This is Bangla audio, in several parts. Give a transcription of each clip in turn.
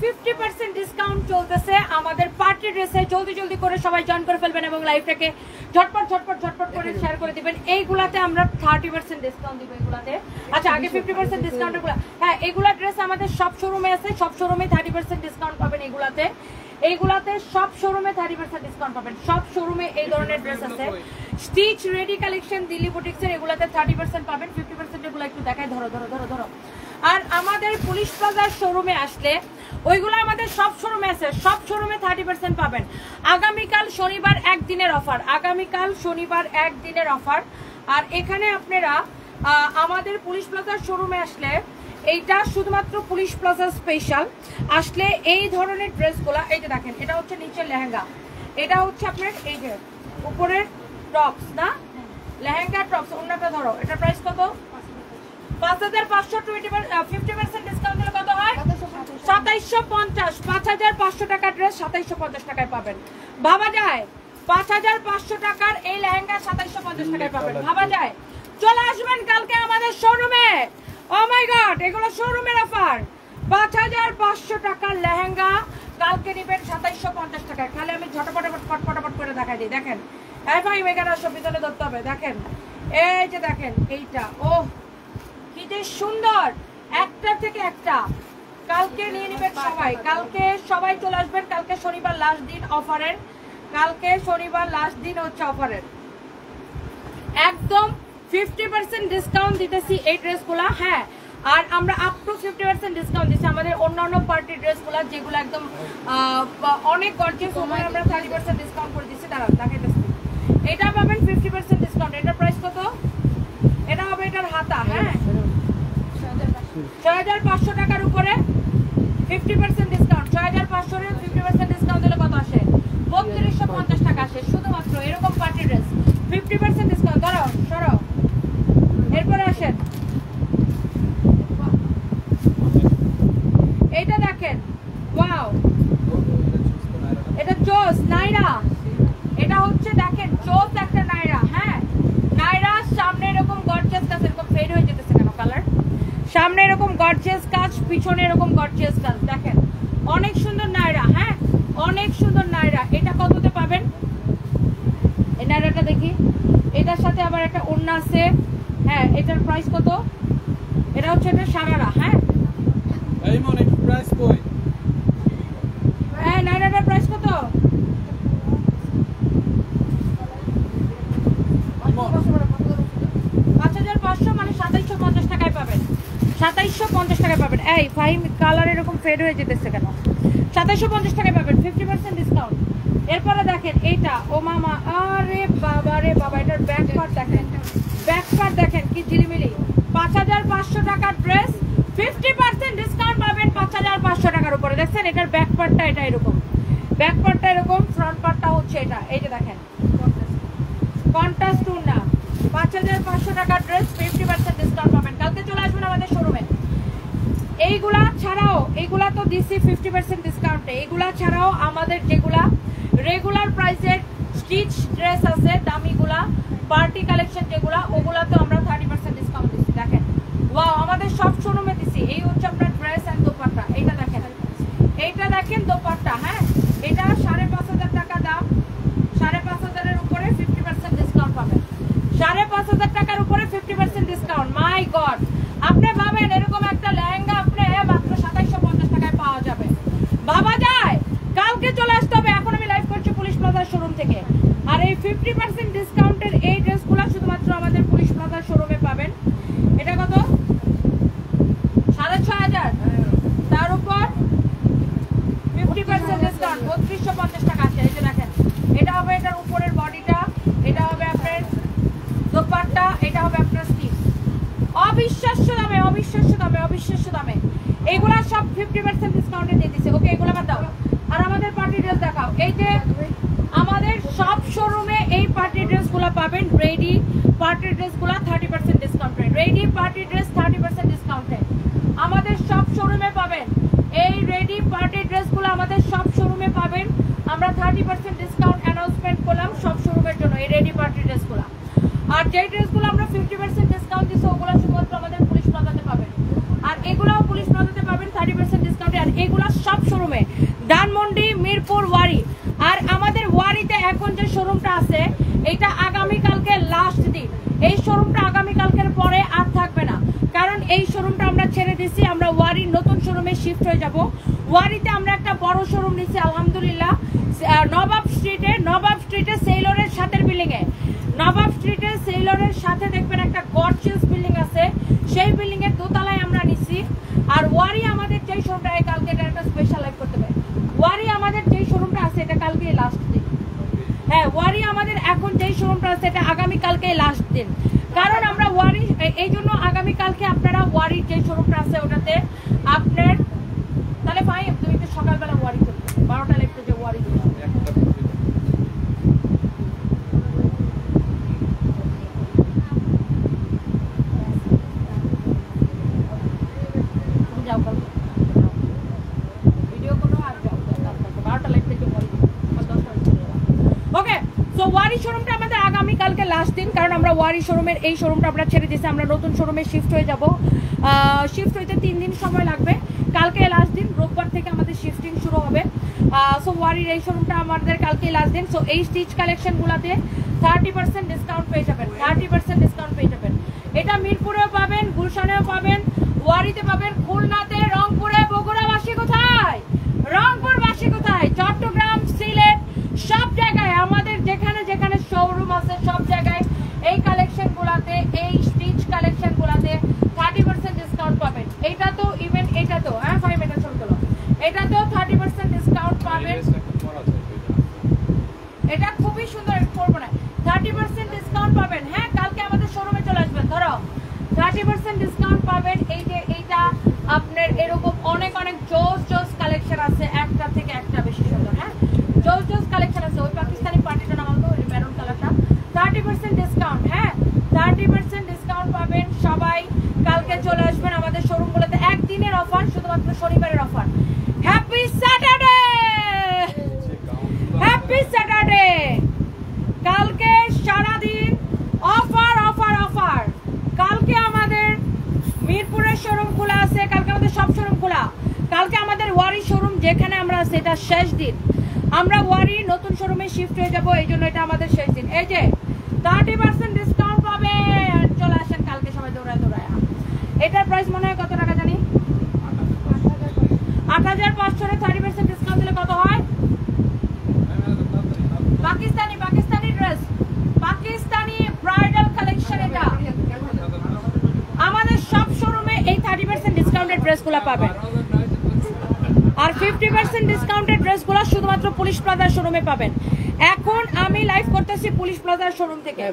50% ডিসকাউন্ট চলতেছে আমাদের পার্টি ড্রেসে। জলদি জলদি করে সবাই জয়েন করে ফেলবেন এবং লাইভটাকে ঝটপট ঝটপট ঝটপট করে শেয়ার করে দিবেন। এইগুলাতে আমরা 30% ডিসকাউন্ট দিব এগুলাতে। আচ্ছা আগে 50% ডিসকাউন্ট এগুলা, হ্যাঁ এগুলা ড্রেস আমাদের সব শোরুমে আছে, সব শোরুমে 30% ডিসকাউন্ট পাবেন। এইগুলাতে সব শোরুমে 30% ডিসকাউন্ট পাবেন, সব শোরুমে এই ধরনের ড্রেস আছে। স্টিচ রেডি কালেকশন দিল্লি বুটিক্সের এগুলাতে 30% পাবেন। 50% এগুলো একটু দেখায়, ধরো ধরো ধরো ধরো। আর আমাদের পুলিশ প্লাজার শোরুমে আসলে ওইগুলো আমাদের সব শোরুমে আছে, সব শোরুমে 30% পাবেন। আগামীকাল শনিবার একদিনের অফার, আগামীকাল শনিবার একদিনের অফার। আর এখানে আপনারা আমাদের পুলিশ প্লাজার শোরুমে আসলে এইটা শুধুমাত্র পুলিশ প্লাজা স্পেশাল আসলে এই ধরনের ড্রেসগুলো, এই যে দেখেন এটা হচ্ছে নিচের লেহেঙ্গা, এটা হচ্ছে আপনার এই যে উপরের টপস না, লেহেঙ্গা টপস। অন্যটা ধরো, এটা প্রাইস কত? 5500 50% ডিসকাউন্ট দিলে কত হয়? 2750। 5500 টাকার ড্রেস 2750 টাকায় পাবেন। ভাবা যায় 5500 টাকার এই লেহেঙ্গা 2750 টাকায় পাবেন, ভাবা যায়। চলে আসবেন কালকে আমাদের শোরুমে। ও মাই গড, এগুলো শোরুমের অফার। 5500 টাকার লেহেঙ্গা কালকে নেবেন 2750 টাকায়। খালি আমি ঝটপট করে দেখাই দিই। দেখেন এই ভাই এখানে সব ভিতরে ধরতে হবে। দেখেন এই যে দেখেন এইটা, ও কি যে সুন্দর, একটা থেকে একটা। কালকে নিয়ে নেবেন সবাই, কালকে সবাই চলে আসবেন। কালকে শনিবার লাস্ট দিন অফারের, কালকে শনিবার লাস্ট দিন হচ্ছে অফারের। একদম 50% ডিসকাউন্ট দিতেছি এই ড্রেসগুলা। হ্যাঁ, আর আমরা আপ টু 50% ডিসকাউন্ট দিচ্ছি আমাদের অন্যান্য পার্টি ড্রেসগুলা যেগুলো একদম অনেক গর্জিয়াস, সময় আমরা 30% ডিসকাউন্ট করে দিচ্ছি। তারা দেখাইতেছি, এটা পাবেন 50% ডিসকাউন্ট। এটার প্রাইস কত? এটা হবে এটার হাতা, হ্যাঁ 6500 টাকার উপরে 50% ডিসকাউন্ট। 6500 এর 50% ডিসকাউন্ট দিলে কত আসে? 3250 টাকা আসে শুধুমাত্র এরকম পার্টি ড্রেস 50% ডিসকাউন্ট। দাঁড়াও সরো, এরপরে আসেন এইটা দেখেন, ওয়াও এটা জোস নাইরা, এটা হচ্ছে দেখেন জোস একটা নাইরা। হ্যাঁ নাইরা সামনে এরকম গর্জিয়াস কাজ, এরকম ফেড হয়ে যেতেছে কেন কালার? সামনে এরকম গর্জিয়াস কাজ, পিছনে এরকম গর্জিয়াস কাজ, দেখেন অনেক সুন্দর নাইরা। হ্যাঁ অনেক সুন্দর নাইরা। এটা কততে পাবেন এই নাইরাটা দেখি? এটার সাথে আবার একটা ওড়না আছে। হ্যাঁ এটার প্রাইস কত? এটা হচ্ছে এটা সারারা। হ্যাঁ এই মনে প্রাইস কই? হ্যাঁ নাইরাটার প্রাইস কত? 5500 মানে 2750 টাকায় পাবেন। 2750 টাকায় পাবেন। এই ফাইম কালার এরকম ফেড হয়ে যেতেছে কেন? 2750 টাকায় পাবেন 50% ডিসকাউন্ট। এরপরে দেখেন এইটা, ও মামা, আরে বাবা রে বাবা, এটার ব্যাক পার্ট দেখেন, ব্যাক পার্ট দেখেন কি ঝিলিমিলি। 5500 টাকার ড্রেস 50% ডিসকাউন্ট পাবেন 5500 টাকার উপরে। দেখছেন এটার ব্যাক পার্টটা এটা এরকম, ব্যাক পার্টটা এরকম, ফ্রন্ট পার্টটা হচ্ছে এটা। এই যে দেখেন কন্ট্রাস্ট না, 5500 টাকার ড্রেস 50% ডিসকাউন্ট পাবেন। কালকে চলে আসবেন আমাদের শোরুমে। এইগুলা ছাড়াও, এইগুলা তো দিচ্ছি 50% ডিসকাউন্টে, এইগুলা ছাড়াও আমাদের যেগুলা রেগুলার প্রাইসের স্টিচ ড্রেস আছে দামিগুলা, পার্টি কালেকশন যেগুলা, ওগুলা তো আমরা 30% ডিসকাউন্ট দিচ্ছি। দেখেন ওয়াও, আমাদের সব শোরুমে দিচ্ছি। এই হচ্ছে আপনার ড্রেস এন্ড দোপাট্টা। এইটা দেখেন, এইটা দেখেন দোপাট্টা। হ্যাঁ এটা 5500 টাকা দাম, 5500 এর উপরে 50% ডিসকাউন্ট পাবেন। 5500 টাকার উপরে 50% ডিসকাউন্ট। মাই গড, আপনি ভাবেন এরকম একটা লেহেঙ্গা আপনি মাত্র 2750 টাকায় পাওয়া যাবে, ভাবা যায়? কালকে চলে আসতে হবে। এখন আমি লাইভ করছি পুলিশ প্লাজার শোরুম থেকে। আর এই 50% ডিসকাউন্টের এই ড্রেসগুলো শুধুমাত্র আমাদের পুলিশ প্লাজার শোরুমে পাবেন। এটা কত? 6500। তার উপর 50% ডিসকাউন্ট 3250 টাকা আছে। এই যে দেখেন এটা হবে এটার উপরের বডিটা, এটা হবে আপনার দোপাট্টা, এটা হবে আপনার স্টিচ। অবিশ্বাস্য দামে, অবিশ্বাস্য দামে, অবিশ্বাস্য দামে এইগুলা সব 50% ডিসকাউন্টে দিয়ে দিচ্ছে। ওকে এগুলো বাদ দাও, আর আমাদের পার্টি ড্রেস দেখাও। এই যে আমাদের সব শোরুমে এই পার্টি ড্রেসগুলো পাবেন, রেডি পার্টি ড্রেসগুলো 30% ডিসকাউন্টে, রেডি পার্টি ড্রেস 30% ডিসকাউন্টে আমাদের সব শোরুমে পাবেন। এই রেডি পার্টি ড্রেসগুলো আমাদের সব শোরুমে পাবেন। আমরা 30% ডিসকাউন্ট অ্যানাউন্সমেন্ট করলাম সব শোরুমের জন্য এই রেডি পার্টি ড্রেসগুলো। আর যে ড্রেসগুলো আমরা 50% ডিসকাউন্ট দিচ্ছি ওগুলো শুধুমাত্র আমাদের পুলিশ প্লাজাতে পাবেন। আর এগুলোও পুলিশ প্লাজাতে পাবেন 30% ডিসকাউন্টে। আর এগুলো সব শোরুমে, ধানমন্ডি, মিরপুর, ওয়ারি। আর আমাদের ওয়ারিতে এখন যে শোরুমটা আছে এটা আগামীকালকে লাস্ট দিন। এই শোরুমটা আগামীকালকের পরে আর থাকবে না, কারণ এই শোরুমটা আমরা ছেড়ে দিছি। আমরা ওয়ারির নতুন শোরুমে শিফট হয়ে যাব। ওয়ারিতে আমরা একটা বড় শোরুম নিচ্ছি আলহামদুলিল্লাহ, নবাব স্ট্রিটে সেইলরের সাথে বিল্ডিং এ। নবাব স্ট্রিটে সেইলরের সাথে দেখবেন একটা গর্জিয়াস বিল্ডিং আছে, সেই বিল্ডিং এর দোতলায় আমরা নিচ্ছি। আর ওয়ারি আমাদের যেই শোরুমটা, কালকে এটা একটা স্পেশাল লাইভ করতে হবে। ওয়ারি আমাদের যেই শোরুমটা আছে এটা কালকে লাস্ট দিন। হ্যাঁ, ওয়ারি আমাদের এখন যেই শোরুমটা আছে এটা আগামীকালকে লাস্ট দিন। কারণ আমরা ওয়ারি এই জন্য আগামীকালকে আপনারা ওয়ারির যে শোরুমটা আছে ওটাতে আপনার, তাহলে ভাই তুমি তো সকালবেলা ওয়ারি করবে 12টা লেখতে যে ওয়ারি করবে যাও ভিডিও করো আর যাও 12টা লেখতে যে ওয়ারি ওকে। সো ওয়ারি শোরুমটা আমাদের আগামীকালকে লাস্ট দিন, কারণ আমরা ওয়ারি শোরুমের এই শোরুমটা আমরা ছেড়ে দিয়েছি। আমরা নতুন শোরুমে শিফট হয়ে যাব। শিফট হইতে 3 দিন সময় লাগবে। কালকে লাস্ট দিন, রোববার থেকে আমাদের শিফটিং শুরু হবে। সো ওয়ারির এই শোরুমটা আমাদের কালকে লাস্ট দিন। সো এই স্টিচ কালেকশনগুলোতে 30% ডিসকাউন্ট পেয়ে যাবেন, 30% ডিসকাউন্ট পেয়ে যাবেন। এটা মিরপুরেও পাবেন, গুলশানেও পাবেন, ওয়ারিতে পাবেন, খুলনাতে, রংপুরে, বগুড়াবাসী কোথায়, রংপুরবাসী কোথায়, চট্টগ্রাম, সিলেট, সব জায়গায় আমাদের যেখানে যেখানে শোরুম আছে সব জায়গায় এই কালেকশনগুলোতে, এই স্টিচ কালেকশনগুলোতে 30% ডিসকাউন্ট পাবেন। এটা তো ইভেন এটা তো হ্যাঁ 5 মিনিট শুরু করলো, এটা তো 30% ডিসকাউন্ট পাবেন। এটা খুবই সুন্দর, করবো না, 30% ডিসকাউন্ট পাবেন। হ্যাঁ, কালকে আমাদের শোরুমে চলে আসবেন। ধরো 30% ডিসকাউন্ট পাবেন। এই যে এইটা আপনার এরকম অনেক অনেক জোস কালেকশন আছে, একটা থেকে একটা বেশি সুন্দর। হ্যাঁ, জোস কালেকশন আছে। ওই পাকিস্তানি পার্টিটা নামাল তো, ওই মেরুন কালারটা, 30% ডিসকাউন্ট। হ্যাঁ, 30% ডিসকাউন্ট পাবেন। সবাই কালকে চলে আসবেন আমাদের শোরুমগুলোতে। একদিনের অফার, শুধুমাত্র শনিবারের offer. Happy Saturday, happy Saturday. কালকে সারাদিন অফার অফার অফার। কালকে আমাদের মিরপুরের শোরুম খোলা আছে, কালকে আমাদের সব শোরুম খোলা। কালকে আমাদের ওয়ারি শোরুম যেখানে আমরা আছি এটা শেষ দিন। আমরা ওয়ারি নতুন শোরুমে শিফট হয়ে যাব, এই জন্য এটা আমাদের শেষ দিন। এই যে 30% ডিসকাউন্ট পাবে, চলে আসেন কালকে সবাই দৌড়ায়। এটার প্রাইস মনে হয় কত টাকা জানি, 8500 এ 30% ডিসকাউন্ট দিলে কত হয়? Pakistani dress, Pakistani bridal collection. এটা আমাদের সব শোরুমে এই 30% ডিসকাউন্টেড ড্রেসগুলো পাবেন। আর 50% ডিসকাউন্টেড ড্রেসগুলো শুধুমাত্র পুলিশ প্লাজার শোরুমে পাবেন। এখন আমি লাইভ করতেছি পুলিশ প্লাজার শোরুম থেকে।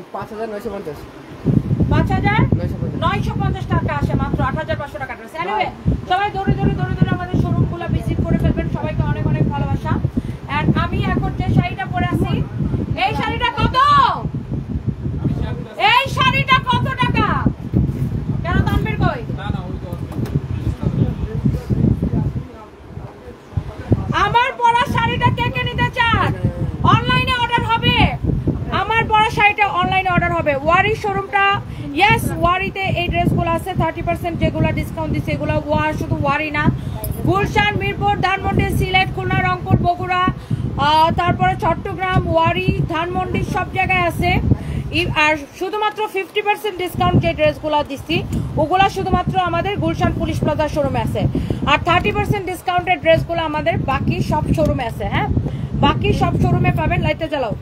5950 টাকা আসে, মাত্র 8500 টাকা ড্রেস। এনিওয়ে, সবাই দৌড়ে আমাদের শোরুমগুলো ভিজিট করে ফেলবেন। সবাইকে অনেক অনেক ভালোবাসা। এন্ড আমি এখন যে শাড়িটা পরে আছি, এই শাড়িটা কত, এই শাড়িটা কত টাকা? কেন তানবীর কই? আমার পরা শাড়িটা কে কে নিতে চান? অনলাইনে অর্ডার হবে। আমার পরা শাড়িটা অনলাইনে অর্ডার হবে। ওয়ারি শোরুমটা, ইয়েস, ওয়ারিতে এই ড্রেসগুলো আছে 30% যেগুলো ডিসকাউন্ট দিচ্ছে। এগুলো শুধু ওয়ারি না, গুলশান, মিরপুর, ধানমন্ডি, সিলেট, খুলনা, রংপুর, বগুড়া, তারপরে চট্টগ্রাম, ওয়ারি, ধানমন্ডি সব জায়গায় আছে। আর শুধুমাত্র 50% ডিসকাউন্ট যে ড্রেসগুলো দিচ্ছি ওগুলো শুধুমাত্র আমাদের গুলশান পুলিশ প্লাজা শোরুমে আছে। আর 30% ডিসকাউন্টের ড্রেসগুলো আমাদের বাকি সব শোরুমে আছে। হ্যাঁ, বাকি সব শোরুমে পাবেন। লাইটটা জ্বালাও,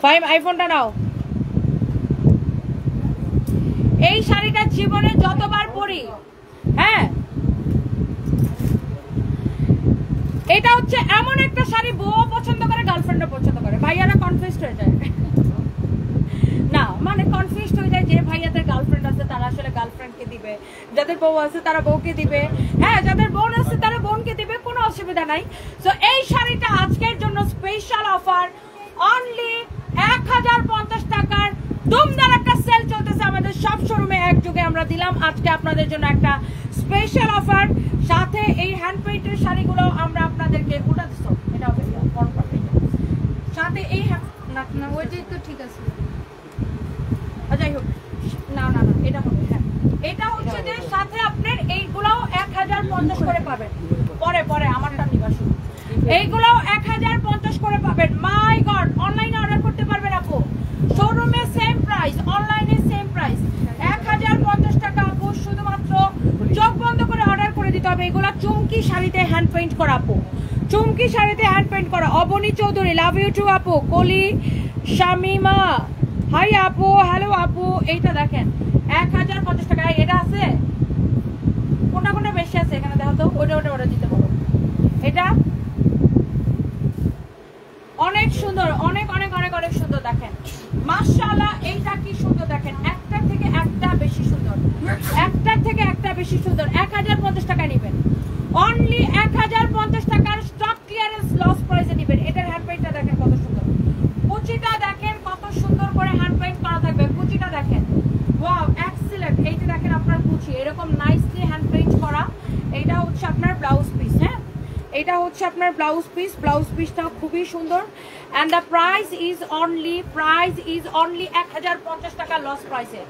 5 আইফোনটা নাও। এই শাড়িটা জীবনে যতবার পরি, হ্যাঁ, এটা হচ্ছে এমন একটা শাড়ি বউ পছন্দ করে, গার্লফ্রেন্ডও পছন্দ করে। ভাইয়ারা কনফিউজড হয়ে যায় না, মানে কনফিউজড হয়ে যায় যে ভাইয়াদের গার্লফ্রেন্ড আছে তারা আসলে গার্লফ্রেন্ডকে দিবে, যাদের বউ আছে তারা বউকে দিবে, হ্যাঁ, যাদের বোন আছে তারা বোনকে দিবে, কোনো অসুবিধা নাই। সো এই শাড়িটা আজকের জন্য স্পেশাল অফার, অনলি 1050 টাকার দুমদার একটা সেল চলতেছে আমাদের সব শোরুমে। একযোগে আমরা দিলাম আজকে আপনাদের জন্য একটা স্পেশাল অফার। সাথে এই হ্যান্ড পেইন্টের শাড়িগুলো আমরা আপনাদেরকে ওটা দিচ্ছি, এটা হবে সাথে এই না ওইটাই তো ঠিক আছে। যাই হোক, না এটা হবে। হ্যাঁ, এটা হচ্ছে যে সাথে আপনার 1050 করে পাবেন। পরে পরে আমারটা নিবা শুধু। এইগুলো 1050 করে পাবেন। মাই গড, অনলাইনে অর্ডার করতে পারবেন আপু। শোরুমে সেম প্রাইস, অনলাইনে সেম প্রাইস। 1050 টাকা আপু, শুধুমাত্র চোখ বন্ধ করে অর্ডার করে দিতে হবে। এগুলো চুমকি শাড়িতে হ্যান্ড পেইন্ট করা আপু, চুমকি শাড়িতে হ্যান্ড পেইন্ট করা। Aboni Chowdhury, love you too আপু। কলি শামিমা, হাই আপু, হ্যালো আপু। এইটা দেখেন 1050 টাকা। এটা আছে কোনটা কোনটা বেশি আছে এখানে দেখো তো, ওটা ওটা ওটা দিতে পারো। এটা অনেক সুন্দর, অনেক অনেক অনেক অনেক সুন্দর। দেখেন মাশাআল্লাহ, এইটা কি সুন্দর দেখেন, একটা থেকে একটা বেশি সুন্দর, একটা থেকে একটা বেশি সুন্দর। 1050 টাকা নেবেন, অনলি 1050 টাকার স্টক ক্লিয়ারেন্স লস প্রাইসে নেবেন। এটার হ্যান্ড পেইন্টটা দেখেন কত সুন্দর, কুচিটা দেখেন কত সুন্দর করে হ্যান্ড পেইন্ট করা থাকবে। কুচিটা দেখেন, ওয়াও এক্সিলেন্ট। এইটা দেখেন আপনার কুচি এরকম নাইসলি হ্যান্ড পেইন্ট করা। এইটা হচ্ছে আপনার ব্লাউজ পিস। হ্যাঁ, এটা হচ্ছে আপনার ব্লাউজ পিস। ব্লাউজ পিসটাও খুবই সুন্দর। And the price is only 1050 টাকা লস প্রাইসে।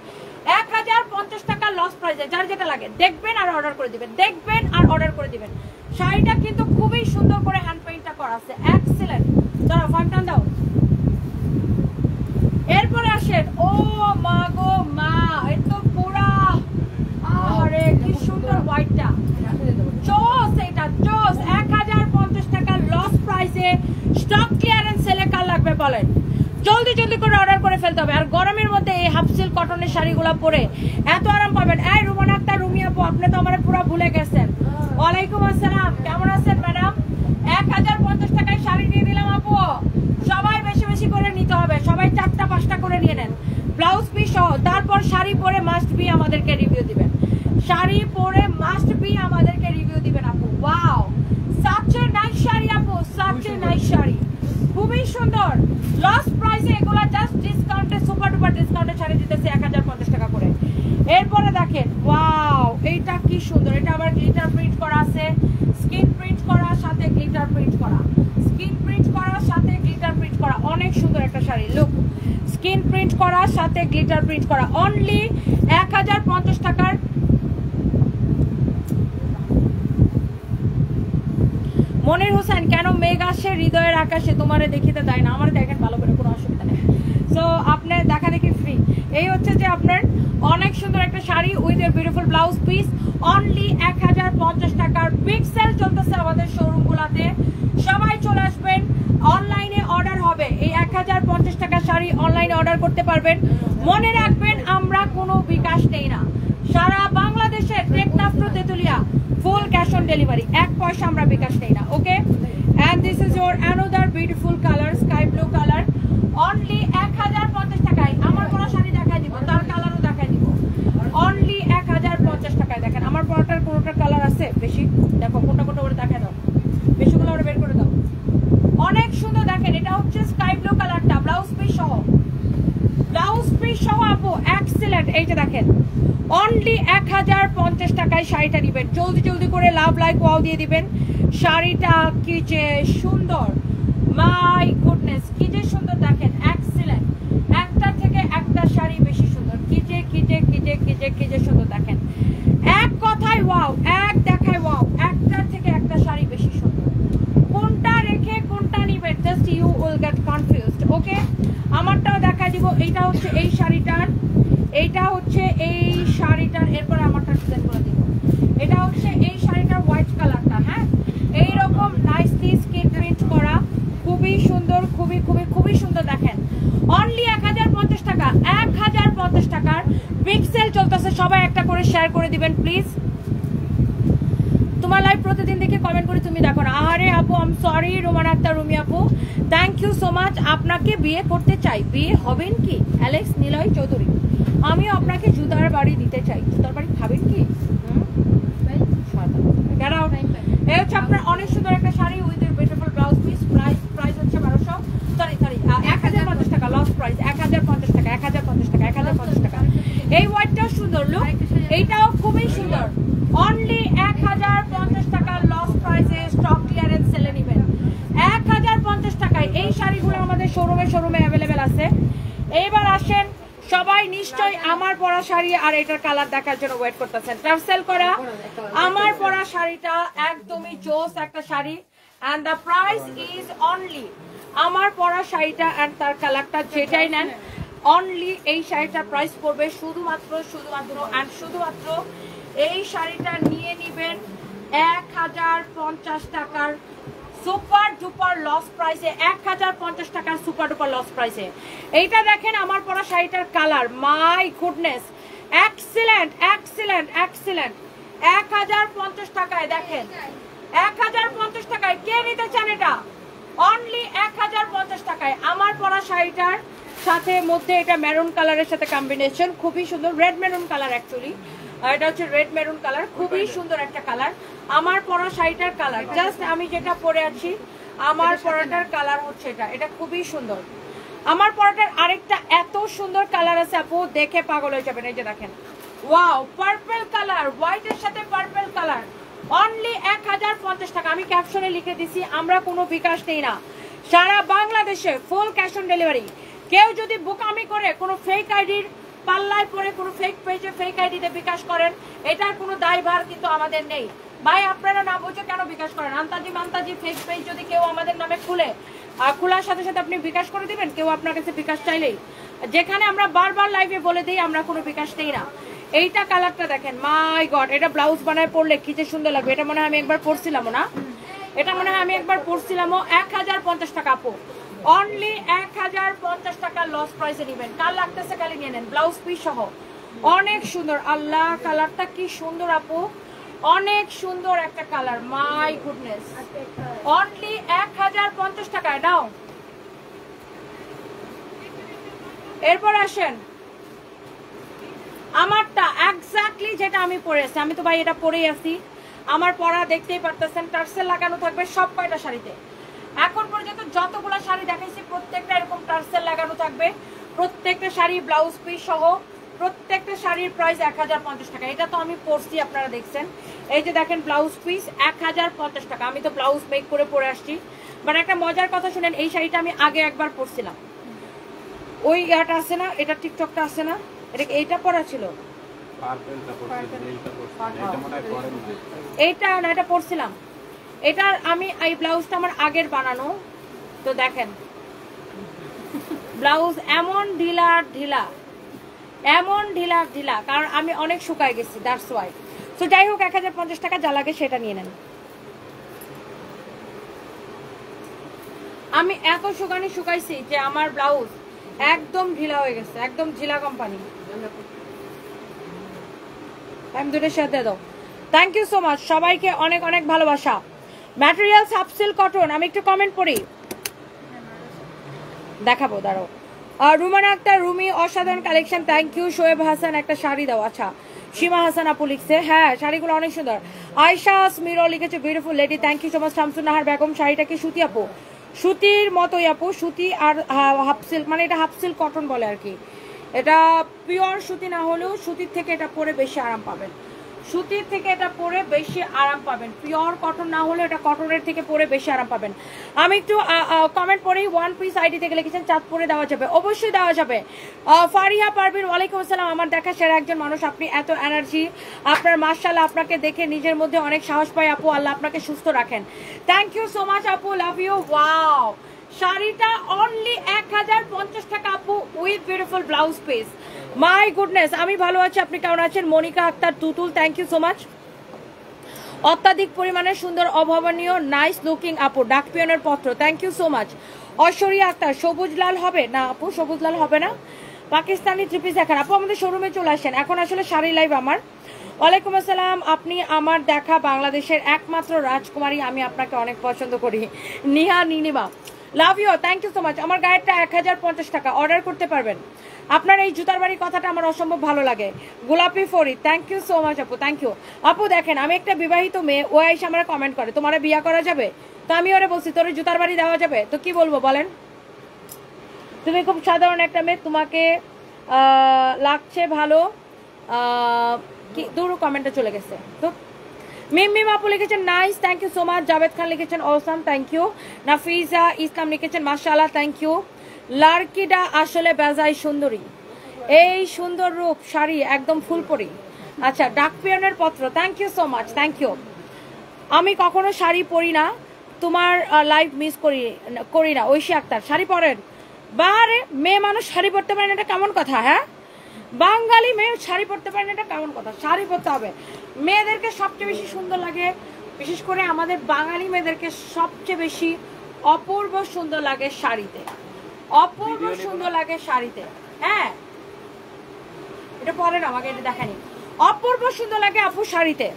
1050 টাকা লস প্রাইসে। যার যেটা লাগে দেখবেন আর অর্ডার করে দিবেন, দেখবেন আর অর্ডার করে দিবেন। শাড়িটা কিন্তু খুবই সুন্দর করে হ্যান্ড পেইন্টটা করা আছে, এক্সিলেন্ট। দাঁড়াও ফান্টান দাও। এরপরে আসেন, ও মা গো মা, এত পুরা, আরে কি সুন্দর হোয়াইটটা, চোস। এটা চোস। 1050 টাকা লস প্রাইসে স্টক ক্লিয়ারেন্স সেলে। কার লাগবে বলেন, জলদি জলদি করে অর্ডার করে ফেলতে হবে। আর গরমের মধ্যে এই হাফ সিল্ক কটনের শাড়িগুলো পরে এত আরাম পাবেন। এই রুমানা আক্তার, রুমি আপু, আপনি তো আমার পুরো ভুলে গেছেন। ওয়ালাইকুম আসসালাম, কেমন আছেন ম্যাডাম? 1050 টাকায় শাড়ি দিয়ে দিলাম আপু। সবাই বেশি বেশি করে নিতে হবে, সবাই 4টা 5টা করে নিয়ে নেন, ব্লাউজ পিস সহ। তারপর শাড়ি পরে মাস্ট বি আমাদেরকে রিভিউ দিবেন, শাড়ি পরে মাস্ট বি আমাদেরকে রিভিউ দিবেন আপু। Wow, such a nice sari আপু, সাচ এ নাইস শাড়ি, খুবই সুন্দর। লস প্রাইসে এগুলা জাস্ট ডিসকাউন্টে, সুপার ডুপার ডিসকাউন্টে শাড়ি দিতেছে 1050 টাকা করে। এরপরে দেখেন, ওয়াও এইটা কি সুন্দর। এটা আবার গ্লিটার প্রিন্ট করা আছে, স্কিন প্রিন্ট করা, সাথে গ্লিটার প্রিন্ট করা, স্কিন প্রিন্ট করা সাথে গ্লিটার প্রিন্ট করা। অনেক সুন্দর একটা শাড়ি, লুক, স্কিন প্রিন্ট করা সাথে গ্লিটার প্রিন্ট করা। অনলি 1050 টাকার। মনির হোসেন, কেন মেঘ আসে হৃদয়ের আকাশে তোমারে দেখিতে দেয় না? আমার দেখেন ভালো করে, কোনো অসুবিধা নেই। সো আপনার দেখা দেখি ফ্রি। এই হচ্ছে যে আপনার অনেক সুন্দর একটা sari with a beautiful blouse piece. Only 1050 টাকার বিগ সেল চলতেছে আমাদের শোরুমগুলোতে। সবাই চলে আসবেন, অনলাইনে অর্ডার হবে। এই 1050 টাকার শাড়ি অনলাইনে অর্ডার করতে পারবেন। মনে রাখবেন, আমরা কোনো বিকাশ নেই না। সারা বাংলাদেশে Teknaf to Tetulia full cash on delivery, 1 পয়সা আমরা বিকাশ নেই না। Okay, and this is your another beautiful colour, sky blue colour. Only 1050 টাকায় আমার কোনো শাড়ি দেখাই দিব, তার কালারও দেখাই দিব। অনলি 1050 টাকায়। দেখেন আমার পরাটার কোনোটার কালার আছে বেশি, দেখো কোনটা কোনটা করে দেখাই দাও, বেশিগুলো ওরা বের করে দাও। অনেক সুন্দর দেখেন, এটা হচ্ছে স্কাই ব্লু কালারটা, ব্লাউজ পিস সহ, ব্লাউজ পিস সহ আপু, এক্সিলেন্ট। এইটা দেখেন, অনলি 1050 টাকায় শাড়িটা দিবেন। জলদি জলদি করে লাভ লাইক ওয়াও দিয়ে দিবেন। শাড়িটা কি যে সুন্দর, মাই গুডনেস, কি যে সুন্দর দেখেন, এক্সিলেন্ট। একটা থেকে একটা শাড়ি বেশি সুন্দর, কি যে কি যে কি যে কি যে কি যে সুন্দর দেখেন। এক কথায় ওয়াও, এক দেখায় ওয়াও, একটা থেকে একটা শাড়ি বেশি সুন্দর। কোনটা রেখে কোনটা নিবেন, just you will get confused. Okay, আমারটাও দেখাই দিব। এইটা হচ্ছে এই শাড়িটার, এইটা হচ্ছে এই শাড়িটার, এরপরে আমারটা ডিজাইন করে দিব। এটা হচ্ছে এই শাড়িটার হোয়াইট কালারটা। হ্যাঁ, এইরকম নাইসলি স্কিন প্রিন্ট করা, খুবই সুন্দর, খুবই খুবই খুবই সুন্দর। দেখেন অনলি 1050 টাকা, 1050 টাকার বিগ সেল চলতেছে। সবাই একটা করে শেয়ার করে দিবেন প্লিজ। তোমার লাইভ প্রতিদিন দেখে কমেন্ট করে তুমি দেখো না। আরে আপু, I am sorry, Romana Akter, Rumi আপু, থ্যাংক ইউ সো মাচ। আপনাকে বিয়ে করতে চাই, বিয়ে হবেন কি? অ্যালেক্স নিলয় চৌধুরী, আমিও আপনাকে জুতার বাড়ি দিতে চাই। জুতার বাড়ি খাবেন কি? এই হচ্ছে আপনার অনেক সুন্দর একটা sari with beautiful blouse piece. Price হচ্ছে 1050 টাকা লস প্রাইস। 1050 টাকা, 1050 টাকা, 1050 টাকা। এই হোয়াইটটাও সুন্দর, লুক, এইটাও খুবই সুন্দর। অনলি 1050 টাকা লস প্রাইসে স্টক ক্লিয়ারেন্স সেলে নেবেন। 1050 টাকায় এই শাড়িগুলো আমাদের শোরুমে অ্যাভেলেবেল আছে। এইবার আসেন সবাই নিশ্চয়ই আমার পরা শাড়ি আর এটার কালার দেখার জন্য ওয়েট করতেছেন। টার্সেল করা আমার পরা শাড়িটা একদমই জোস একটা sari, and the price is only আমার পরা শাড়িটা and তার কালারটা যেটাই নেন অনলি এই শাড়িটার প্রাইস পড়বে শুধুমাত্র এই শাড়িটা নিয়ে নেবেন 1050 টাকার সুপার ডুপার লস প্রাইসে, 1050 টাকার সুপার ডুপার লস প্রাইসে। এইটা দেখেন আমার পরা শাড়িটার colour, my goodness, excellent excellent excellent. 1050 টাকায় দেখেন, 1050 টাকায় কে নিতে চান এটা? অনলি 1050 টাকায় আমার পরা শাড়িটার সাথে মধ্যে এটা মেরুন কালারের সাথে কম্বিনেশন, খুবই সুন্দর, রেড মেরুন কালার অ্যাকচুয়ালি, এটা হচ্ছে রেড মেরুন কালার, খুবই সুন্দর একটা কালার। আমার পরা শাড়িটার কালার জাস্ট আমি যেটা পরে আছি আমার পরাটার কালার হচ্ছে এটা, এটা খুবই সুন্দর। আমার পরাটার আরেকটা এত সুন্দর কালার আছে আপু, দেখে পাগল হয়ে যাবেন। এই যে দেখেন, ওয়াও, পার্পল কালার, হোয়াইটের সাথে পার্পল কালার, অনলি 1050 টাকা। আমি ক্যাপশনে লিখে দিছি আমরা কোনো বিকাশ নেই না, সারা বাংলাদেশে ফুল ক্যাশ অন ডেলিভারি। কেউ যদি বুকামি করে কোনো ফেক আইডির পাল্লায় পরে কোনো ফেক পেজে ফেক আইডিতে বিকাশ করেন, এটার কোনো দায়ভার কিন্তু আমাদের নেই। ভাই আপনারা না বুঝে কেন বিকাশ করেন? আন্তাজি মান্তাজি ফেক পেজ যদি কেউ আমাদের নামে খুলে, খোলার সাথে সাথে আপনি বিকাশ করে দিবেন কেউ আপনার কাছে বিকাশ চাইলেই, যেখানে আমরা বারবার লাইভে বলে দিই আমরা কোনো বিকাশ নেই না। এইটা কালারটা দেখেন, মাই গড, এটা ব্লাউজ বানায় পরলে কি যে সুন্দর লাগবে। এটা মনে হয় আমি একবার পরছিলামও না, এটা মনে হয় আমি একবার পরছিলামও। 1050 টাকা আপু, অনলি 1050 টাকা লস প্রাইসে নেবেন। কাল লাগতেছে কালি নিয়ে নেন, ব্লাউজ পিস সহ, অনেক সুন্দর। আল্লাহ কালারটা কি সুন্দর আপু, অনেক সুন্দর একটা কালার, মাই গুডনেস, অনলি 1050 টাকায় নাও। এরপর আসেন আমারটা এক্স্যাক্টলি যেটা আমি পরে আছি, আমি তো ভাই এটা পরেই আছি, আমার পরা দেখতেই পারতেছেন, টার্সেল লাগানো থাকবে সব কয়টা শাড়িতে। এখন পর্যন্ত যতগুলো শাড়ি দেখাইছি প্রত্যেকটা এরকম টার্সেল লাগানো থাকবে, প্রত্যেকটা শাড়ি ব্লাউজ পিস সহ, প্রত্যেকটা শাড়ির প্রাইস 1050 টাকা। এটা তো আমি পরছি, আপনারা দেখছেন, এই যে দেখেন ব্লাউজ পিস 1050 টাকা। আমি তো ব্লাউজ মেক করে পরে আসছি, বাট একটা মজার কথা শুনেন, এই শাড়িটা আমি আগে একবার পরছিলাম, ওই ইয়াটা আছে না, এটা টিকটকটা আছে না, এটা এইটা পরা ছিল, এইটা না, এটা পরছিলাম, এটার আমি এই ব্লাউজটা আমার আগের বানানো। তো দেখেন ব্লাউজ এমন ঢিলা ঢিলা, এমন ঢিলা ঢিলা, কারণ আমি অনেক শুকায় গেছি, দ্যাটস ওয়াই। তো যাই হোক 1050 টাকা যা লাগে সেটা নিয়ে নেন। আমি এত শুকাইছি যে আমার ব্লাউজ একদম ঢিলা হয়ে গেছে, একদম ঢিলা কোম্পানি। আমি দুটো সাথে দাও। থ্যাংক ইউ সো মাচ, সবাইকে অনেক অনেক ভালোবাসা। ম্যাটেরিয়াল সাবসিল কটন, আমি একটু কমেন্ট পড়ি, দেখাবো দাঁড়াও। রুমানা আক্তার, রুমি, অসাধারণ collection, thank you. Shoaib Hasan, একটা শাড়ি দাও। আচ্ছা, সীমা হাসান আপু লিখছে, হ্যাঁ শাড়িগুলো অনেক সুন্দর। আয়শা স্মিরো লিখেছে, beautiful lady, thank you so much. Shamsun Nahar Begum, শাড়িটা কি সুতি আপু? সুতির মতোই আপু, সুতি আর হাফ সিল্ক, মানে এটা হাফ সিল্ক কটন বলে আর কি। এটা পিওর সুতি না হলেও সুতির থেকে এটা পরে বেশি আরাম পাবেন, সুতির থেকে এটা পরে বেশি আরাম পাবেন। পিওর কটন না হলে এটা কটনের থেকে পরে বেশি আরাম পাবেন। আমি একটু কমেন্ট পড়ি। ওয়ান পিস আইডি থেকে লিখেছেন চাঁদপুরে দেওয়া যাবে, অবশ্যই দেওয়া যাবে। ফারিহা পারভিন, ওয়ালাইকুম আসসালাম। আমার দেখা সেরা একজন মানুষ আপনি, এত এনার্জি আপনার, মাশাআল্লাহ, আপনাকে দেখে নিজের মধ্যে অনেক সাহস পাই আপু, আল্লাহ আপনাকে সুস্থ রাখেন। থ্যাংক ইউ সো মাচ আপু, লাভ ইউ। ওয়াও, শাড়িটা অনলি 1050 টাকা আপু, with beautiful blouse piece. My goodness, আমি ভালো আছি, আপনি কেমন আছেন? Monika Akter Tutul, thank you so much. অত্যাধিক পরিমাণে সুন্দর, অভাবনীয়, নাইস লুকিং আপু, ডাক পিয়নের পত্র, thank you so much. Aishwarya Akter, সবুজ লাল হবে না আপু? সবুজ লাল হবে না, পাকিস্তানি থ্রি পিস দেখান আপু, আমাদের শোরুমে চলে আসেন, এখন আসলে শাড়ি লাইভ আমার। ওয়ালাইকুম আসসালাম, আপনি আমার দেখা বাংলাদেশের একমাত্র রাজকুমারী, আমি আপনাকে অনেক পছন্দ করি। Niha Nilima, love you, thank you so much. আমার গায়েরটা 1050 টাকা, অর্ডার করতে পারবেন। আপনার এই জুতার বাড়ির কথাটা আমার অসম্ভব ভালো লাগে। গোলাপি ফরি, থ্যাংক ইউ সো মাচ আপু, থ্যাংক ইউ আপু। দেখেন আমি একটা বিবাহিত মেয়ে, ও এসে আমরা কমেন্ট করে তোমার বিয়ে করা যাবে, তো আমি ওরে বলছি তোর জুতার বাড়ি দেওয়া যাবে, তো কি বলবো বলেন? তুমি খুব সাধারণ একটা মেয়ে, তোমাকে লাগছে ভালো, কি দূর কমেন্টে চলে গেছে তো। মিম আপু লিখেছেন nice, thank you so much. Javed Khan লিখেছেন awesome, thank you. Nafiza Islam লিখেছেন মাশাআল্লাহ, থ্যাংক ইউ। লার্কিডা আসলে বেজায় সুন্দরী, এই সুন্দর রূপ শাড়ি একদম ফুলপরি। আচ্ছা, ডাক পিয়নের পত্র, thank you so much, thank you. আমি কখনো শাড়ি পরি না, তোমার লাইভ মিস করি না। ঐশী আক্তার, শাড়ি পরেন? বারে মেয়ে মানুষ শাড়ি পরতে পারেন, এটা কেমন কথা? হ্যাঁ, বাঙালি মেয়ে শাড়ি পরতে পারেন, এটা কেমন কথা? শাড়ি পরতে হবে। মেয়েদেরকে সবচেয়ে বেশি সুন্দর লাগে, বিশেষ করে আমাদের বাঙালি মেয়েদেরকে সবচেয়ে বেশি অপূর্ব সুন্দর লাগে শাড়িতে, অপূর্ব সুন্দর লাগে শাড়িতে। হ্যাঁ, এটা পরেন, আমাকে এটা দেখানি। অপূর্ব সুন্দর লাগে আপু শাড়িতে।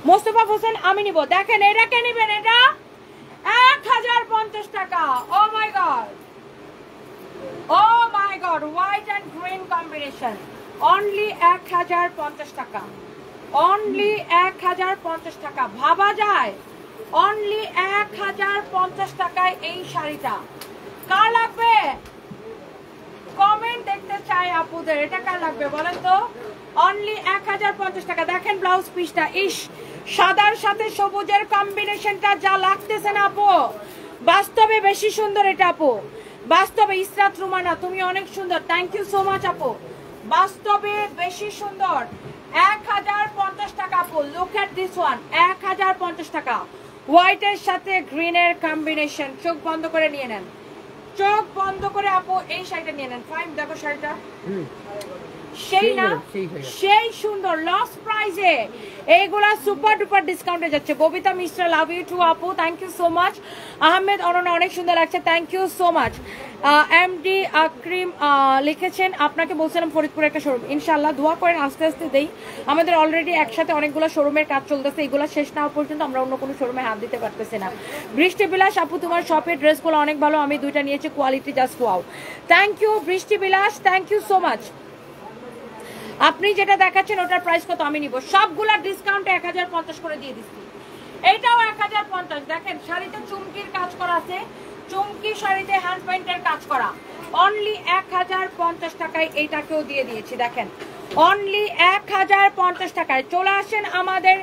মোস্তফা হোসেন, আমি নিব। দেখেন, এটা কে নিবেন? এটা 1050 টাকা। Oh my god, oh my god, white and green combination, only 1050 টাকা, অনলি 1050 টাকা। ভাবা যায়? অনলি 1050 টাকায় এই শাড়িটা। কার লাগবে? কমেন্ট দেখতে চাই আপুদের, এটা কার লাগবে বলেন তো? অনলি 1050 টাকা। দেখেন ব্লাউজ পিসটা, ইস সাদার সাথে সবুজের কম্বিনেশনটা যা লাগতেছে না আপু, বাস্তবে বেশি সুন্দর এটা আপু, বাস্তবে। ইসরাত রুমানা, তুমি অনেক সুন্দর, থ্যাংক ইউ সো মাচ আপু, বাস্তবে বেশি সুন্দর। 1050 টাকা আপু, লুক এট দিস ওয়ান, 1050 টাকা। হোয়াইটের সাথে গ্রিনের কম্বিনেশন, চোখ বন্ধ করে নিয়ে নেন, চোখ বন্ধ করে আপু এই শাড়িটা নিয়ে নেন। ফাইন, দেখো শাড়িটা সেই না, সেই সুন্দর, লস প্রাইজে এইগুলা সুপার ডুপার ডিসকাউন্টে যাচ্ছে। Babita Mishra, love you too আপু, thank you so much. Ahmed Ananya, অনেক সুন্দর লাগছে, thank you so much. MD Akrim লিখেছেন, আপনাকে বলছিলাম ফরিদপুর একটা শোরুম, ইনশাল্লাহ দোয়া করেন, আস্তে আস্তে দেই। আমাদের অলরেডি একসাথে অনেকগুলো শোরুমের কাজ চলতেছে, এগুলো শেষ না হওয়া পর্যন্ত আমরা অন্য কোনো শোরুমে হাত দিতে পারতেছি না। বৃষ্টি বিলাস আপু, তোমার শপের ড্রেসগুলো অনেক ভালো, আমি দুইটা নিয়েছি, quality just wow. Thank you Brishti Bilash, thank you so much. আপনি যেটা দেখাচ্ছেন ওটার প্রাইস কত? আমি নিব সবগুলা ডিসকাউন্টে 1050 করে দিয়ে দিচ্ছি। এইটাও 1050। দেখেন শাড়িতে চুমকির কাজ করা আছে, চুমকি শাড়িতে হ্যান্ড পেইন্টের কাজ করা, অনলি 1050 টাকায় এইটাকেও দিয়ে দিয়েছি। দেখেন অনলি 1050 টাকায়। চলে আসেন আমাদের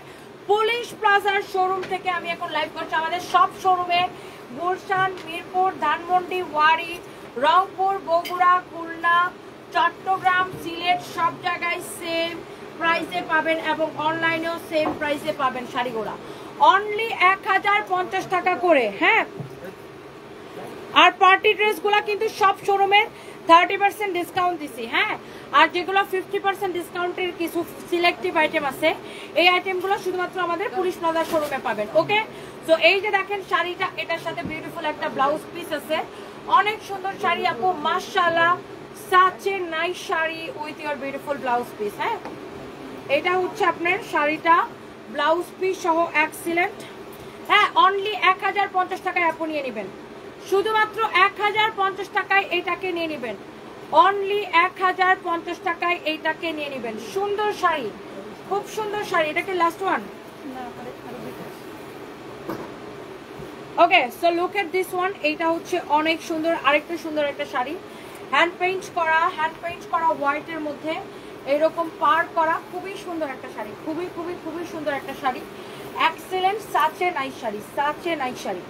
পুলিশ প্লাজার শোরুম থেকে, আমি এখন লাইভ করছি আমাদের সব শোরুমে, গুলশান, মিরপুর, ধানমন্ডি, ওয়ারি, রংপুর, বগুড়া, খুলনা, চট্টগ্রাম, সিলেট, সব জায়গায় সেম প্রাইসে পাবেন এবং অনলাইনেও সেম প্রাইসে পাবেন শাড়িগুলা, অনলি 1050 টাকা করে। হ্যাঁ, আর পার্টি ড্রেসগুলা কিন্তু সব শোরুমের 30% ডিসকাউন্ট দিছি। হ্যাঁ, আর যেগুলো 50% ডিসকাউন্টের কিছু সিলেক্টিভ আইটেম আছে, এই আইটেমগুলো শুধুমাত্র আমাদের পুলিশ প্লাজা শোরুমে পাবেন। ওকে, তো এই যে দেখেন শাড়িটা, এটার সাথে বিউটিফুল একটা ব্লাউজ পিস আছে, অনেক সুন্দর শাড়ি আপু, মাশাআল্লাহ, such a nice sari with your beautiful blouse piece. হ্যাঁ, এটা হচ্ছে আপনার শাড়িটা, ব্লাউজ পিস সহ এক্সিলেন্ট। হ্যাঁ, অনলি 1050 টাকায় আপু নিয়ে নেবেন, শুধুমাত্র 1050 টাকায় এইটাকে নিয়ে নেবেন, অনলি 1050 টাকায় এইটাকে নিয়ে নেবেন। সুন্দর শাড়ি, খুব সুন্দর শাড়ি। এটা কি last one? Okay, so look at this one. এইটা হচ্ছে অনেক সুন্দর, আরেকটা সুন্দর একটা শাড়ি, হ্যান্ড পেইন্ট করা হোয়াইটের মধ্যে এরকম পার করা, খুবই সুন্দর একটা শাড়ি, খুবই খুবই খুবই সুন্দর একটা sari, excellent, সাচে nice sari, such a nice sari,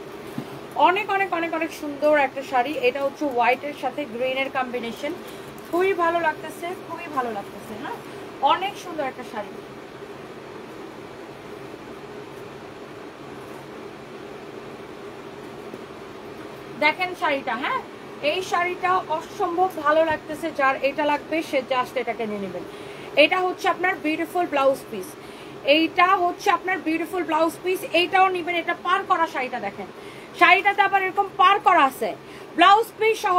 অনেক অনেক অনেক অনেক সুন্দর একটা শাড়ি। এটা হচ্ছে হোয়াইটের সাথে গ্রিনের কম্বিনেশন, খুবই ভালো লাগতেছে, খুবই ভালো লাগতেছে। হ্যাঁ, অনেক সুন্দর একটা শাড়ি। দেখেন শাড়িটা, হ্যাঁ এই শাড়িটা অসম্ভব ভালো লাগতেছে, যার এটা লাগবে সে জাস্ট এটাকে নিয়ে নেবেন। এটা হচ্ছে আপনার বিউটিফুল ব্লাউজ পিস, এইটা হচ্ছে আপনার বিউটিফুল ব্লাউজ পিস, এইটাও নেবেন। এটা পার করা শাড়িটা দেখেন, শাড়িটাতে আবার এরকম পার করা আছে ব্লাউজ পিস সহ,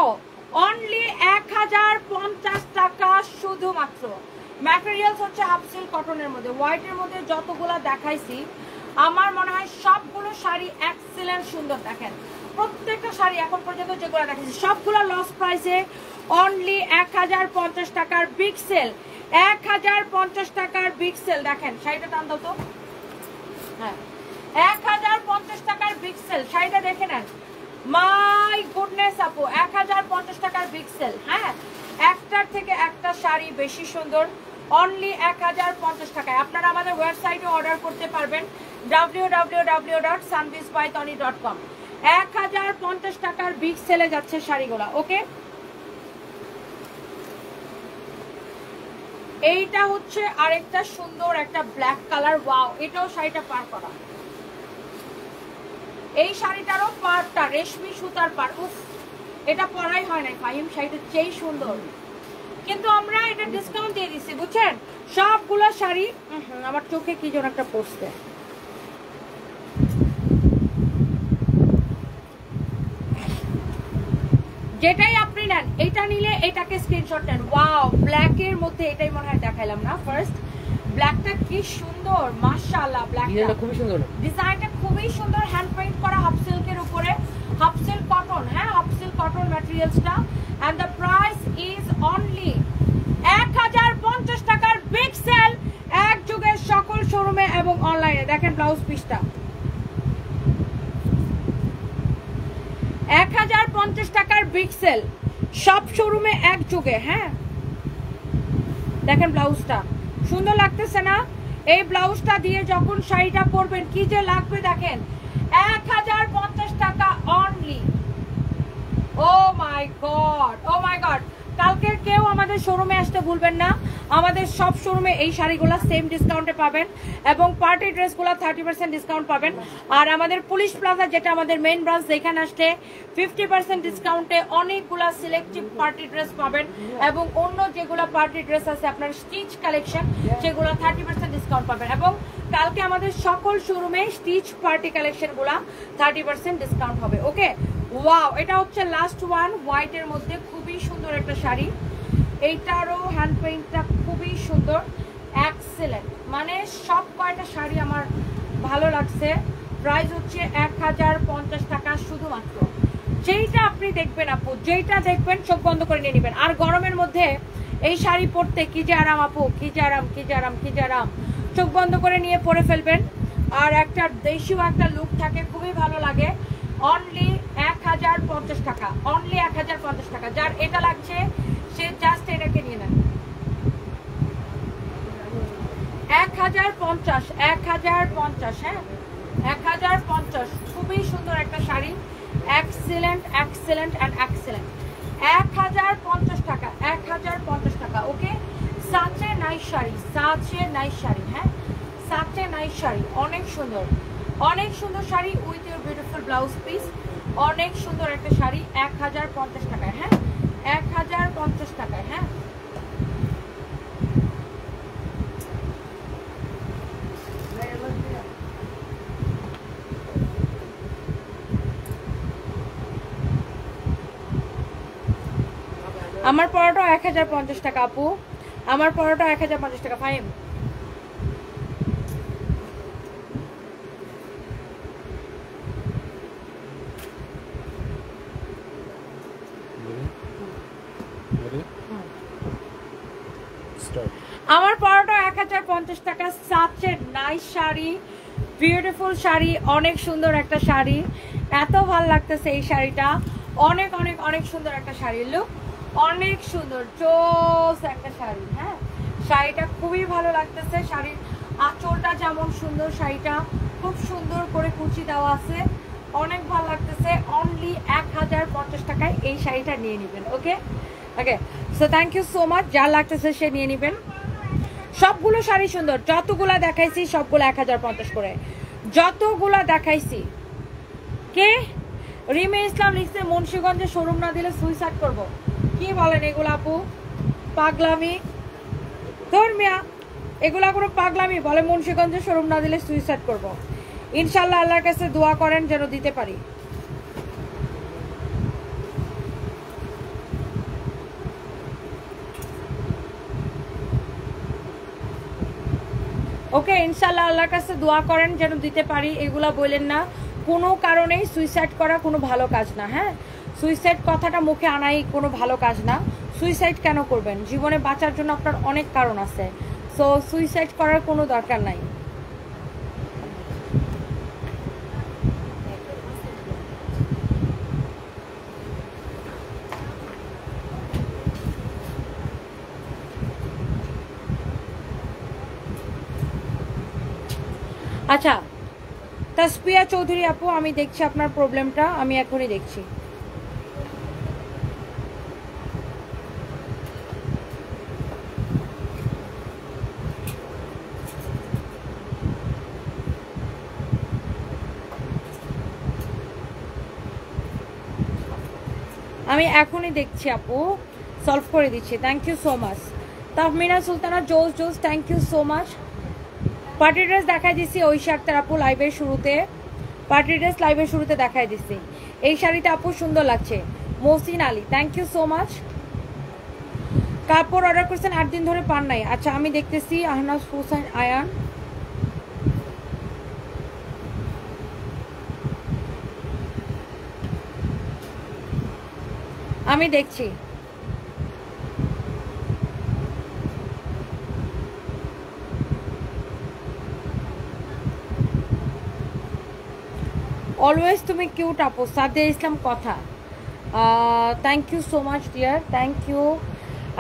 অনলি 1050 টাকা শুধুমাত্র। ম্যাটেরিয়ালস হচ্ছে হাফ সিল্ক কটনের মধ্যে, হোয়াইটের মধ্যে যতগুলো দেখাইছি আমার মনে হয় সবগুলো শাড়ি এক্সিলেন্ট সুন্দর। দেখেন প্রত্যেকটা শাড়ি এখন পর্যন্ত যেগুলো দেখাচ্ছি সবগুলো লস প্রাইসে, অনলি 1050 টাকার বিগ সেল, 1050 টাকার বিগ সেল। দেখেন শাড়িটা টান দাও তো, হ্যাঁ 1050 টাকার বিগ সেল, শাড়িটা দেখে নেন। মাই গুডনেস আপু, 1050 টাকার বিগ সেল। হ্যাঁ, একটার থেকে একটা শাড়ি বেশি সুন্দর, অনলি 1050 টাকায়। আপনারা আমাদের ওয়েবসাইটে অর্ডার করতে পারবেন www.sunbeamsbytony.com। 1050 টাকার বিগ সেলে যাচ্ছে শাড়িগুলা। ওকে, এইটা হচ্ছে আরেকটা সুন্দর একটা ব্ল্যাক কালার, ওয়াও এটাও শাড়িটা পার করা। এই শাড়িটারও পাড়টা রেশমি সুতার পাড়, উফ এটা পরাই হয় না ফাহিম, শাড়িটা যেই সুন্দর, কিন্তু আমরা এটা ডিসকাউন্ট দিয়ে দিচ্ছি বুঝছেন। সবগুলো শাড়ি আমার চোখে কি যেন একটা পড়ছে, যেটাই আপনি নেন এটা নিলে এটাকে স্ক্রিনশট নেন। ওয়াও ব্ল্যাকের মধ্যে এটাই মনে হয় দেখাইলাম না ফার্স্ট, ব্ল্যাকটা কি সুন্দর মাশাআল্লাহ, ব্ল্যাকটা খুবই সুন্দর, ডিজাইনটা খুবই সুন্দর, হ্যান্ড পেইন্ট করা হাফ সিল্কের উপরে, হাফ সিল্ক কটন, হ্যাঁ হাফ সিল্ক কটন ম্যাটেরিয়ালসটা, and the price is only 1050 টাকার বিগ সেল, এক যুগের সকল শোরুমে এবং অনলাইনে। দেখেন ব্লাউজ পিসটা 1050 টাকার বিগ সেল, সব শোরুমে এক যুগে। হ্যাঁ দেখেন ব্লাউজটা সুন্দর লাগতেছে না? এই ব্লাউজটা দিয়ে যখন শাড়িটা পরবেন কি যে লাগবে দেখেন, 1050 টাকা only. O my god, oh my god, কালকে কেউ আমাদের শোরুমে আসতে ভুলবেন না, আমাদের সব শোরুমে এই শাড়িগুলো সেম ডিসকাউন্টে পাবেন এবং পার্টি ড্রেসগুলো 30% ডিসকাউন্ট পাবেন। আর আমাদের পুলিশ প্লাজা যেটা আমাদের মেইন ব্রাঞ্চ, যেখানে আসলে 50% ডিসকাউন্টে অনেকগুলা সিলেক্টিভ পার্টি ড্রেস পাবেন এবং অন্য যেগুলো পার্টি ড্রেস আছে আপনার স্টিচ কালেকশন সেগুলো 30% ডিসকাউন্ট পাবেন। এবং কালকে আমাদের সকল শোরুমে স্টিচ পার্টি কালেকশনগুলো 30% ডিসকাউন্ট হবে। ওকে ওয়াও, এটা হচ্ছে লাস্ট ওয়ান হোয়াইটের মধ্যে, খুবই সুন্দর একটা শাড়ি, এইটারও হ্যান্ড পেইন্টটা খুবই সুন্দর, এক্সেলেন্ট, মানে সব কয়টা শাড়ি আমার ভালো লাগছে। প্রাইস হচ্ছে 1050 টাকা শুধুমাত্র। যেইটা আপনি দেখবেন আপু, যেইটা দেখবেন চোখ বন্ধ করে নিয়ে নেবেন। আর গরমের মধ্যে এই শাড়ি পরতে কি যে আরাম আপু, কি যে আরাম, কি যে আরাম, কি যে আরাম, চোখ বন্ধ করে নিয়ে পরে ফেলবেন। আর একটা দেশীয় একটা লুক থাকে, খুবই ভালো লাগে। অনলি 1050 টাকা, অনলি 1050 টাকা। যার এটা লাগছে সে জাস্ট এটাকে নিয়ে নেন। 1050, 1050, হ্যাঁ 1050, খুবই সুন্দর একটা sari, excellent excellent and excellent. 1050 টাকা, 1050 টাকা। Okay, such a nice sari, such a nice sari, হ্যাঁ সাচে নাইস শাড়ি, অনেক সুন্দর, অনেক সুন্দর sari with your beautiful blouse piece, অনেক সুন্দর একটা শাড়ি 1050 টাকায়, হ্যাঁ 1050 টাকায়। হ্যাঁ আমার পরোটা 1050 টাকা আপু, আমার পরোটা 1050 টাকা। ফাইম আমার পরোটা 1050 টাকা। সাচে নাইস শাড়ি, বিউটিফুল শাড়ি, অনেক সুন্দর একটা শাড়ি, এত ভালো লাগতেছে এই শাড়িটা, অনেক অনেক অনেক সুন্দর একটা শাড়ি, লুক অনেক সুন্দর, জোস একটা শাড়ি। হ্যাঁ শাড়িটা খুবই ভালো লাগতেছে, শাড়ির আঁচলটা যেমন সুন্দর, শাড়িটা খুব সুন্দর করে কুচি দেওয়া আছে, অনেক ভালো লাগতেছে। অনলি 1050 টাকায় এই শাড়িটা নিয়ে নেবেন। Okay okay, so thank you so much. যা লাগতেছে সে নিয়ে নেবেন। সবগুলো শাড়ি সুন্দর, যতগুলা দেখাইছি সবগুলো 1050 করে, যতগুলা দেখাইছি। কে রিমে ইসলাম লিখছে মুন্সিগঞ্জে শোরুম না দিলে সুইসাইড করব। কি বলেন এগুলো আপু, পাগলামি ধর্মিয়া, এগুলা কোনো পাগলামি? বলে মুন্সিগঞ্জে শোরুম না দিলে সুইসাইড করব। ইনশাল্লাহ আল্লাহর কাছে দোয়া করেন যেন দিতে পারি। ওকে ইনশাল্লাহ আল্লাহর কাছে দোয়া করেন যেন দিতে পারি। এগুলা বললেন না, কোনো কারণেই সুইসাইড করা কোনো ভালো কাজ না। হ্যাঁ সুইসাইড কথাটা মুখে আনাই কোনো ভালো কাজ না। সুইসাইড কেন করবেন? জীবনে বাঁচার জন্য আপনার অনেক কারণ আছে, সো সুইসাইড করার কোনো দরকার নাই। আচ্ছা তাসপিয়া চৌধুরী আপু, আমি দেখছি আপনার প্রবলেমটা, আমি এখনই দেখছি। আমি এখনই দেখছি আপু, সলভ করে দিচ্ছি। Thank you so much. Tahmina Sultana জোস জোস, thank you so much. Party dress দেখাই দিচ্ছি ঐশী আক্তার আপু লাইভের শুরুতে, পার্টি ড্রেস লাইভের শুরুতে দেখাই দিচ্ছি। এই শাড়িটা আপু সুন্দর লাগছে। Mohsin Ali, thank you so much. কাপড় অর্ডার করছেন 8 দিন ধরে পান নাই। আচ্ছা আমি দেখতেছি। আহনাজ হোসেন আয়ান, আমি দেখছি। অলওয়েজ তুমি কিউট আপু, সাদিয়া ইসলাম কথা। Thank you so much dear, thank you.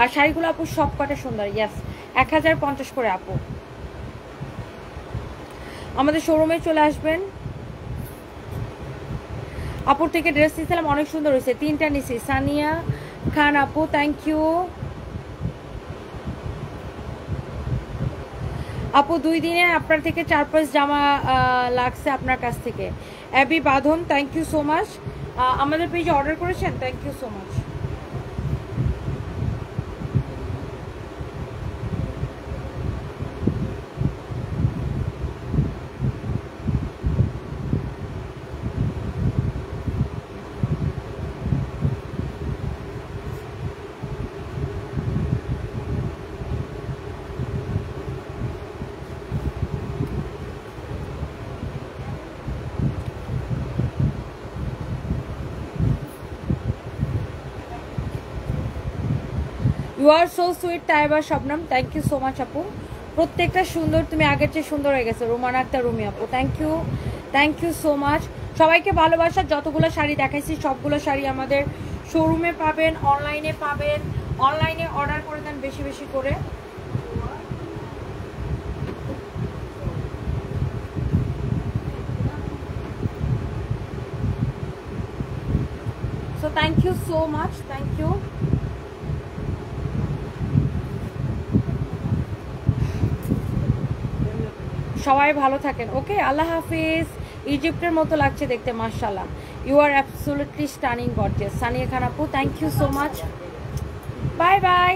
আর শাড়িগুলো আপু সব কটা সুন্দর। ইয়াস, 1050 করে আপু। আমাদের শোরুমে চলে আসবেন। আপুর থেকে ড্রেস নিয়েছিলাম, অনেক সুন্দর হয়েছে, 3টা নিছি। সানিয়া খান আপু, থ্যাংক ইউ আপু। 2 দিনে আপনার থেকে 4-5 জামা লাগছে আপনার কাছ থেকে। অ্যাবি বাঁধন, থ্যাংক ইউ সো মাচ। আমাদের পেজে অর্ডার করেছেন, thank you so much. You are so sweet Taiba Shabnam, thank you so much আপু। প্রত্যেকটা সুন্দর, তুমি আগের চেয়ে সুন্দর হয়ে গেছে। রোমান আক্তার রুমি আপু, থ্যাংক ইউ সো মাচ। সবাইকে ভালোবাসা। যতগুলো শাড়ি দেখাইছি সবগুলো শাড়ি আমাদের শোরুমে পাবেন, অনলাইনে পাবেন। অনলাইনে অর্ডার করে দেন বেশি বেশি করে। So thank you so much, thank you. সবাই ভালো থাকেন, ওকে, আল্লাহ হাফিজ। ইজিপ্টের মতো লাগছে দেখতে, মাশাআল্লাহ। You are absolutely stunning gorgeous. Sania Khan আপু, thank you so much, bye by.